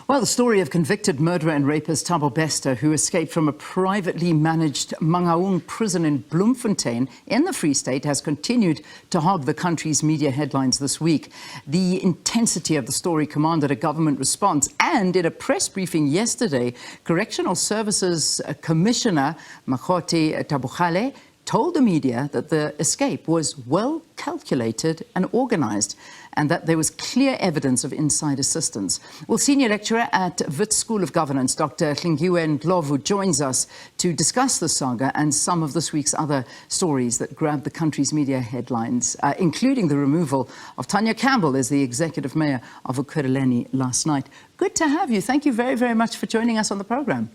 Well, the story of convicted murderer and rapist Thabo Bester, who escaped from a privately managed Mangaung prison in Bloemfontein in the Free State, has continued to hog the country's media headlines this week. The intensity of the story commanded a government response, and in a press briefing yesterday, Correctional Services Commissioner Makgothi Thobakgale told the media that the escape was well calculated and organised, and that there was clear evidence of inside assistance. Well, senior lecturer at Wits School of Governance, Dr Hlengiwe Ndlovu, joins us to discuss the saga and some of this week's other stories that grabbed the country's media headlines, including the removal of Tania Campbell as the executive mayor of Ekurhuleni last night. Good to have you. Thank you very, very much for joining us on the programme.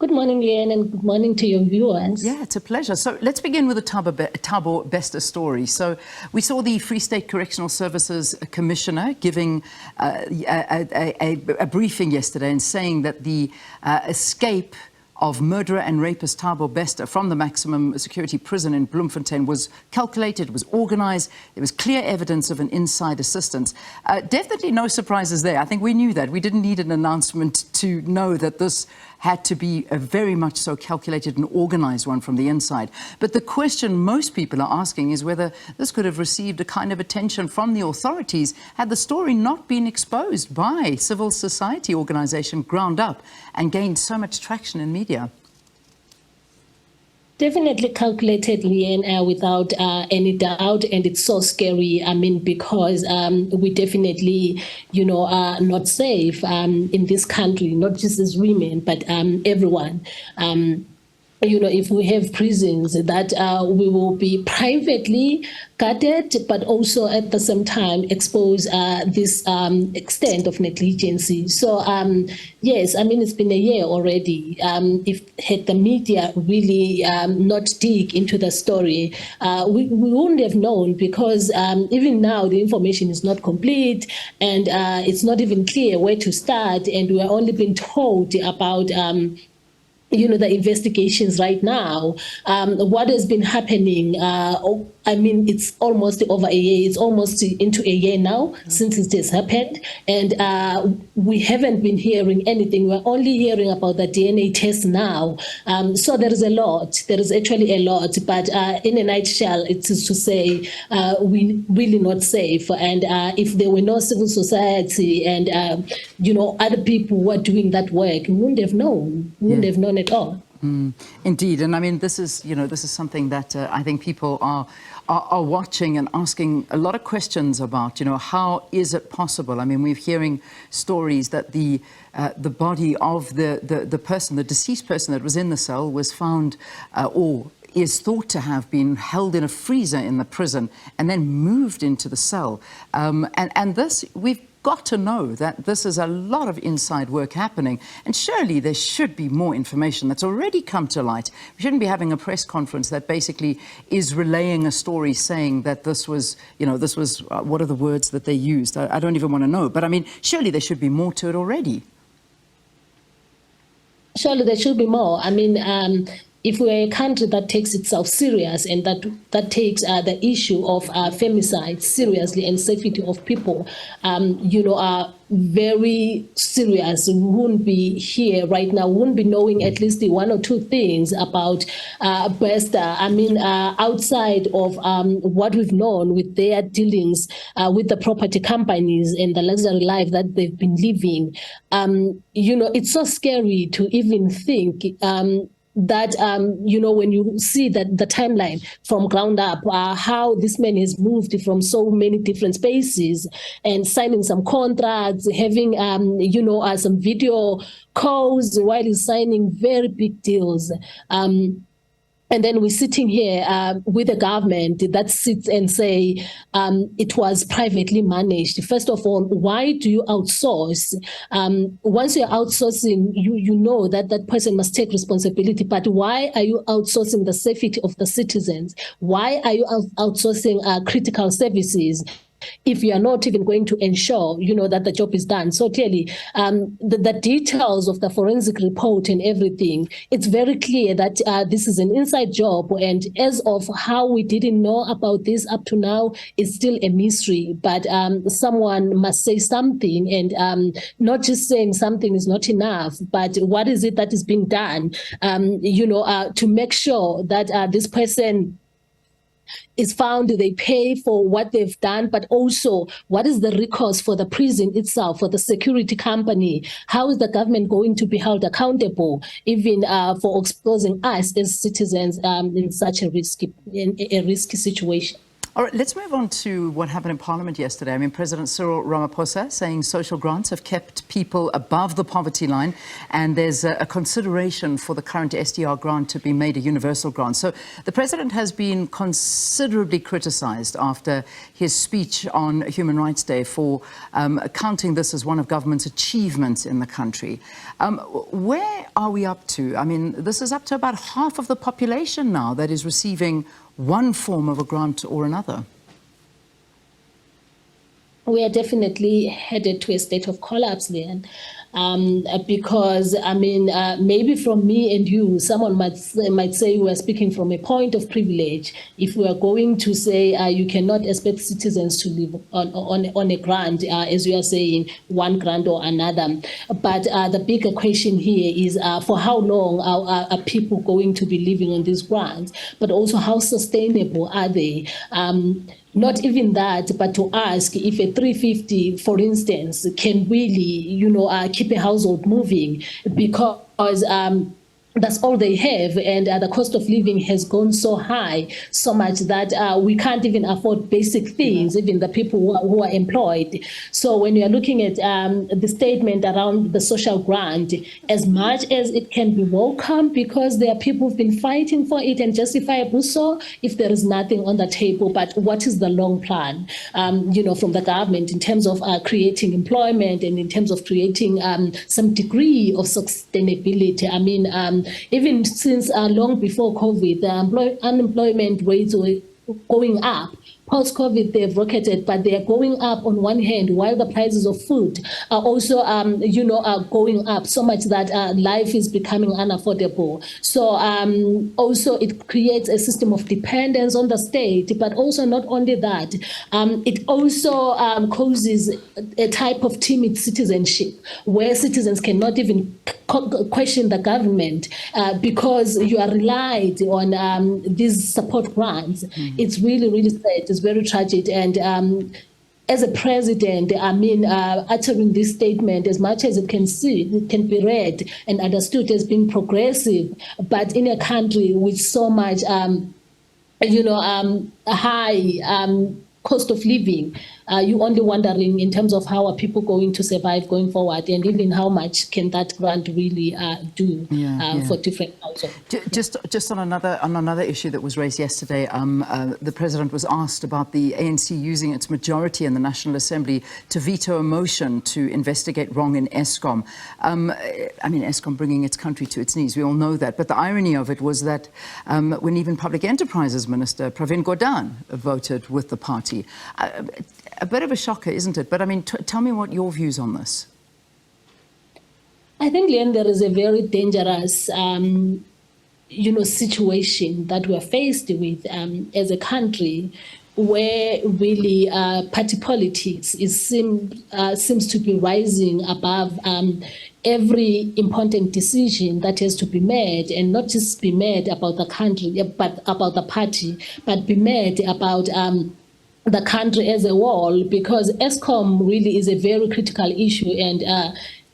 Good morning, Leanne, and good morning to your viewers. Yeah, it's a pleasure. So let's begin with the Thabo Bester story. So we saw the Free State Correctional Services Commissioner giving a briefing yesterday and saying that the escape of murderer and rapist Thabo Bester from the maximum security prison in Bloemfontein was calculated, was organised. There was clear evidence of an inside assistance. Definitely no surprises there. I think we knew that. We didn't need an announcement to know that this had to be a very much so calculated and organised one from the inside. But the question most people are asking is whether this could have received a kind of attention from the authorities had the story not been exposed by civil society organisation ground up and gained so much traction in media. Definitely calculated, Leanne, without any doubt, and it's so scary. I mean, because we definitely, are not safe in this country, not just as women, but everyone. If we have prisons that we will be privately guarded, but also at the same time expose this extent of negligency. So, yes, I mean, it's been a year already. Had the media really not dig into the story, we wouldn't have known, because even now the information is not complete, and it's not even clear where to start, and we're only being told about the investigations right now. What has been happening, I mean, it's almost over a year. It's almost into a year now since it has happened. And we haven't been hearing anything. We're only hearing about the DNA test now. So there is a lot. There is actually a lot. But in a nutshell, it is to say we're really not safe. And if there were no civil society and, other people who are doing that work, we wouldn't have known. We wouldn't have known at all. Indeed, and I mean, this is something that I think people are watching and asking a lot of questions about. How is it possible? I mean, we're hearing stories that the body of the person, the deceased person that was in the cell, was found or is thought to have been held in a freezer in the prison and then moved into the cell. And this, we've got to know that this is a lot of inside work happening, and surely there should be more information that's already come to light. We shouldn't be having a press conference that basically is relaying a story saying that this was, what are the words that they used? I don't even want to know. But I mean, surely there should be more to it already. Surely there should be more. I mean, if we're a country that takes itself serious and that takes the issue of femicide seriously and safety of people, are very serious, we wouldn't be here right now, we wouldn't be knowing at least the one or two things about Bester. I mean, outside of what we've known with their dealings with the property companies and the luxury life that they've been living, it's so scary to even think that, when you see that the timeline from ground up, how this man has moved from so many different spaces and signing some contracts, having, some video calls while he's signing very big deals. And then we're sitting here with a government that sits and say it was privately managed. First of all, why do you outsource? Once you're outsourcing, you know that that person must take responsibility. But why are you outsourcing the safety of the citizens? Why are you outsourcing critical services? if you are not even going to ensure, that the job is done. So clearly, the details of the forensic report and everything, it's very clear that this is an inside job. And as of how we didn't know about this up to now, is still a mystery. But someone must say something, and not just saying something is not enough, but what is it that is being done, to make sure that this person is found, they pay for what they've done, but also what is the recourse for the prison itself, for the security company? How is the government going to be held accountable, even for exposing us as citizens in such a risky situation? All right, let's move on to what happened in Parliament yesterday. I mean, President Cyril Ramaphosa saying social grants have kept people above the poverty line, and there's a consideration for the current SDR grant to be made a universal grant. So the President has been considerably criticised after his speech on Human Rights Day for counting this as one of government's achievements in the country. Where are we up to? I mean, this is up to about half of the population now that is receiving one form of a grant or another. We are definitely headed to a state of collapse, Leanne, because, I mean, maybe from me and you, someone might say we are speaking from a point of privilege if we are going to say you cannot expect citizens to live on a grant, as you are saying, one grant or another. But the bigger question here is for how long are people going to be living on these grants, but also how sustainable are they? Not even that, but to ask if a 350, for instance, can really, keep a household moving, because that's all they have, and the cost of living has gone so high, so much that we can't even afford basic things, even the people who are employed. So when you are looking at the statement around the social grant, as much as it can be welcome, because there are people who've been fighting for it, and justifiably so, if there is nothing on the table. But what is the long plan, from the government in terms of creating employment and in terms of creating some degree of sustainability? I mean, even since long before COVID, the unemployment rates were going up. Post-COVID, they've rocketed, but they are going up on one hand, while the prices of food are also, are going up so much that life is becoming unaffordable. So also it creates a system of dependence on the state, but also not only that, it also causes a type of timid citizenship where citizens cannot even question the government because you are relied on these support grants. It's really, really sad. It's very tragic. And as a president, I mean, uttering this statement, as much as it can be read and understood as being progressive, but in a country with so much, high cost of living, you're only wondering in terms of how are people going to survive going forward, and even how much can that grant really do for different households. Just on another issue that was raised yesterday, the President was asked about the ANC using its majority in the National Assembly to veto a motion to investigate wrong in Eskom. I mean, Eskom bringing its country to its knees, we all know that. But the irony of it was that when even Public Enterprises Minister Pravin Gordhan voted with the party. A bit of a shocker, isn't it? But I mean, tell me what your views on this. I think, Leanne, there is a very dangerous, situation that we are faced with as a country, where really party politics seems to be rising above every important decision that has to be made, and not just be made about the country, but about the party, but be made about the country as a whole, because Eskom really is a very critical issue, and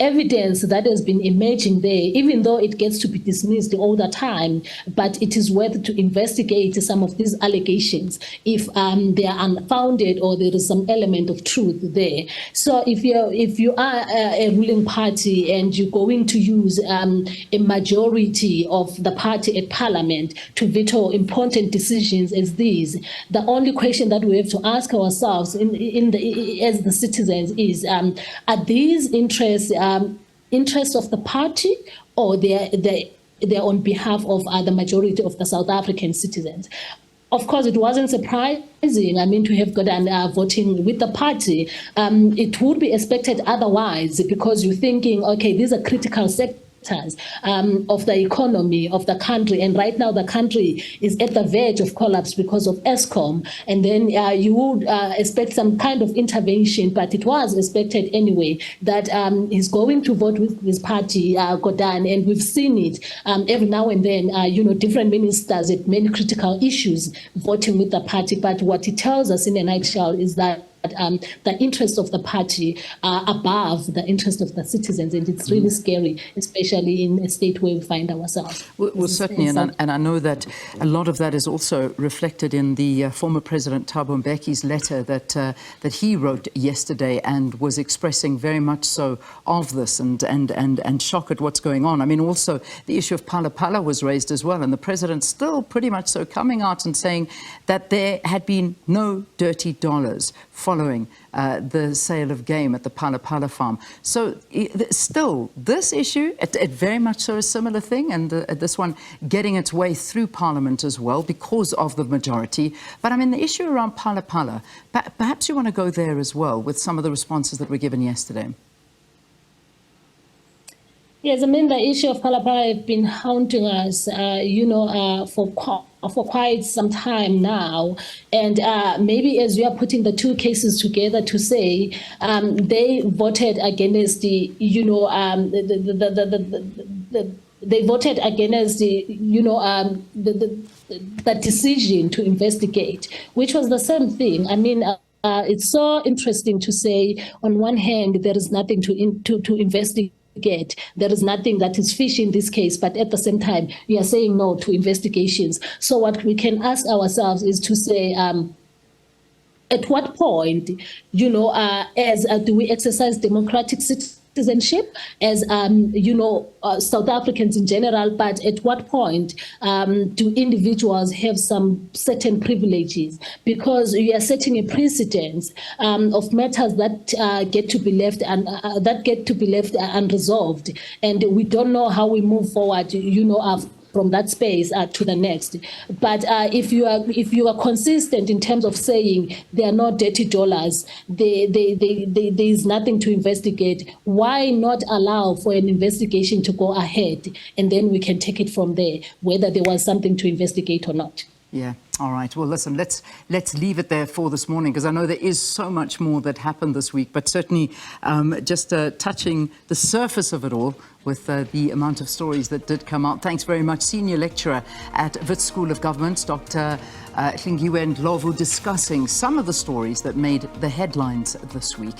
evidence that has been emerging there, even though it gets to be dismissed all the time, but it is worth to investigate some of these allegations if they are unfounded or there is some element of truth there. So if you are a ruling party and you're going to use a majority of the party at Parliament to veto important decisions as these, the only question that we have to ask ourselves as the citizens is, are these interests of the party, or they're on behalf of the majority of the South African citizens? of course, it wasn't surprising, I mean, to have gotten voting with the party. It would be expected otherwise, because you're thinking, okay, these are critical sectors of the economy of the country, and right now the country is at the verge of collapse because of ESCOM, and then you would expect some kind of intervention, but it was expected anyway that he's going to vote with his party, Godan, and we've seen it every now and then, different ministers at many critical issues voting with the party, but what it tells us in a nutshell is that the interests of the party are above the interest of the citizens, and it's really scary, especially in a state where we find ourselves. Well, certainly, and I know that a lot of that is also reflected in the former President Thabo Mbeki's letter that he wrote yesterday, and was expressing very much so of this and shock at what's going on. I mean, also the issue of Phala Phala was raised as well, and the President still pretty much so coming out and saying that there had been no dirty dollars following the sale of game at the Phala Phala farm. So still, this issue, it very much so a similar thing, and this one getting its way through Parliament as well because of the majority. But I mean, the issue around Phala Phala, perhaps you want to go there as well with some of the responses that were given yesterday. Yes, I mean, the issue of Phala Phala has been haunting us, for quite some time now, and maybe as you are putting the two cases together to say they voted against the, they voted against the decision to investigate, which was the same thing. I mean. It's so interesting to say, on one hand, there is nothing to investigate. There is nothing that is fishy in this case, but at the same time, we are saying no to investigations. So what we can ask ourselves is to say, at what point, do we exercise democratic citizenship as, South Africans in general, but at what point do individuals have some certain privileges? Because we are setting a precedence of matters that get to be left unresolved, and we don't know how we move forward, from that space to the next. But if you are consistent in terms of saying there are no dirty dollars, there is nothing to investigate, why not allow for an investigation to go ahead, and then we can take it from there, whether there was something to investigate or not. Yeah. All right. Well, listen, let's leave it there for this morning, because I know there is so much more that happened this week, but certainly just touching the surface of it all with the amount of stories that did come out. Thanks very much. Senior lecturer at Wits School of Government, Dr Hlengiwe Ndlovu, discussing some of the stories that made the headlines this week.